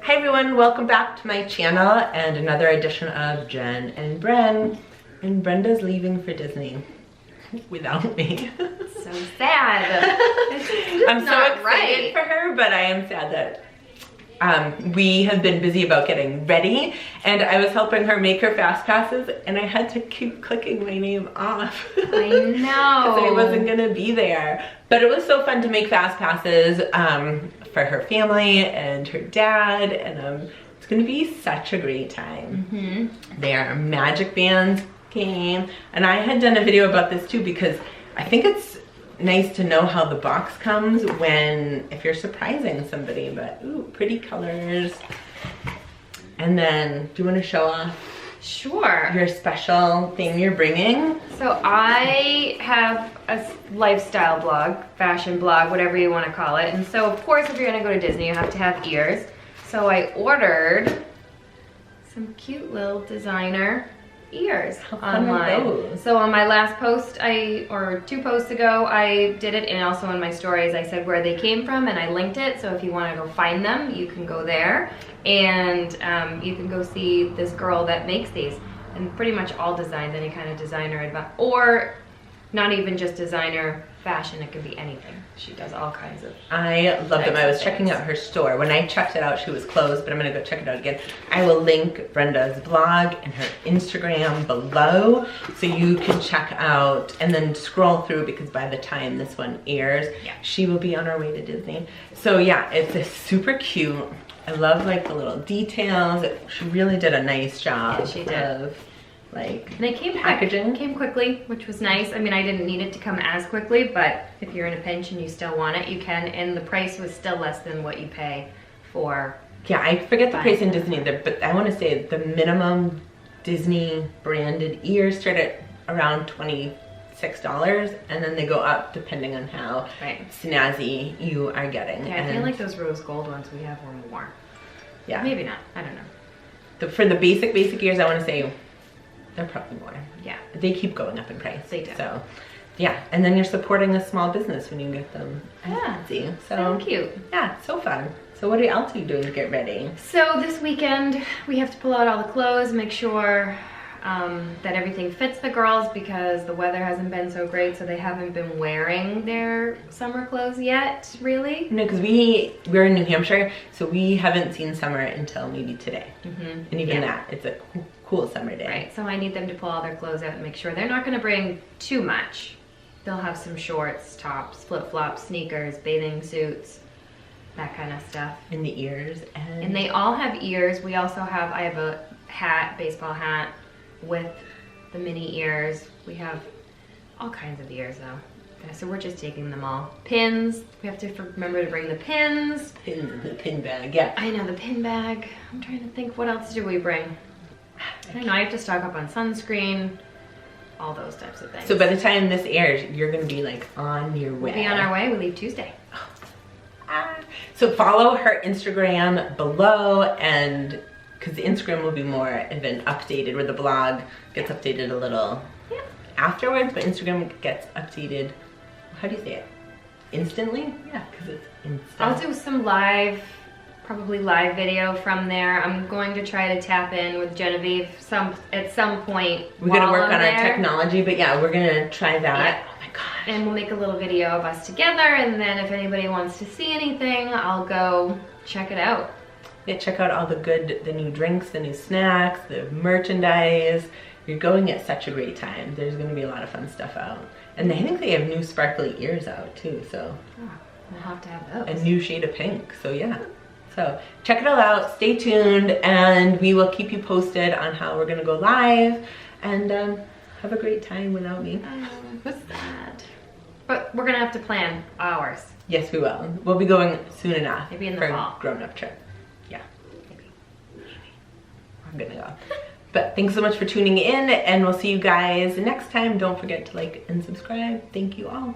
Hi everyone, welcome back to my channel and another edition of Jen and Bren. And Brenda's leaving for Disney without me. So sad. I'm so excited for her, but I am sad that we have been busy about getting ready, and I was helping her make her fast passes, and I had to keep clicking my name off. I know. Because I wasn't gonna be there. But it was so fun to make fast passes for her family and her dad, and it's gonna be such a great time. Their magic bands came, and I had done a video about this too because I think it's nice to know how the box comes if you're surprising somebody. But ooh, pretty colors. And then, do you want to show off? Sure. Your special thing you're bringing? So I have a lifestyle blog, fashion blog, whatever you want to call it. And so of course if you're gonna go to Disney you have to have ears. So I ordered some cute little designer ears online. So on my last post, or 2 posts ago, I did it, and also in my stories I said where they came from and I linked it, so if you want to go find them you can go there, and you can go see this girl that makes these, and pretty much all designs, any kind of designer or not even just designer fashion, it could be anything. She does all kinds of I love them. I was checking out her store. When I checked it out, she was closed, but I'm gonna go check it out again. I will link Brenda's blog and her Instagram below so you can check out and then scroll through, because by the time this one airs, she will be on her way to Disney. So yeah, it's super cute. I love like the little details. She really did a nice job of like, and it came packaging. Came quickly, which was nice. I mean, I didn't need it to come as quickly, but if you're in a pinch and you still want it, you can. And the price was still less than what you pay for. Yeah, I forget the price in Disney, but I want to say the minimum Disney branded ears start at around $26, and then they go up depending on how snazzy you are getting. Yeah, I feel like those rose gold ones we have were more. Yeah, maybe not. I don't know. For the basic ears, I want to say they're probably more. Yeah. They keep going up in price. They do. So, yeah. And then you're supporting a small business when you get them. Yeah. So cute. Yeah, so fun. So what else are you doing to get ready? So this weekend, we have to pull out all the clothes, make sure that everything fits the girls, because the weather hasn't been so great, so they haven't been wearing their summer clothes yet, really. No, because we're in New Hampshire, so we haven't seen summer until maybe today. And even that, it's a cool summer day. Right, so I need them to pull all their clothes out and make sure they're not gonna bring too much. They'll have some shorts, tops, flip-flops, sneakers, bathing suits, that kind of stuff. And the ears. And they all have ears. We also have, I have a hat, baseball hat, with the mini ears. We have all kinds of ears though. Yeah, so we're just taking them all. Pins, we have to remember to bring the pins. The pin bag, yeah. I know, the pin bag. I'm trying to think, what else do we bring? I don't know, I have to stock up on sunscreen, all those types of things. So by the time this airs, you're gonna be like on your way. We'll be on our way, we leave Tuesday. So follow her Instagram below, and because the Instagram will be more of an updated, where the blog gets updated a little afterwards, but Instagram gets updated, how do you say it? Instantly? Yeah, because it's instant. I'll do some probably live video from there. I'm going to try to tap in with Genevieve at some point. We're gonna work on our technology, but yeah, we're gonna try that. Yeah. Oh my gosh. And we'll make a little video of us together, and then if anybody wants to see anything, I'll go check it out. Yeah, check out all the new drinks, the new snacks, the merchandise. You're going at such a great time. There's gonna be a lot of fun stuff out. And I think they have new sparkly ears out too, so. We'll have to have those. A new shade of pink, so yeah. So check it all out, stay tuned, and we will keep you posted on how we're gonna go live, and have a great time without me. What's that? But we're gonna have to plan ours. Yes, we will. We'll be going soon enough. Maybe in the for fall. A grown-up trip. Yeah. Maybe. I'm gonna go. But thanks so much for tuning in, and we'll see you guys next time. Don't forget to like and subscribe. Thank you all.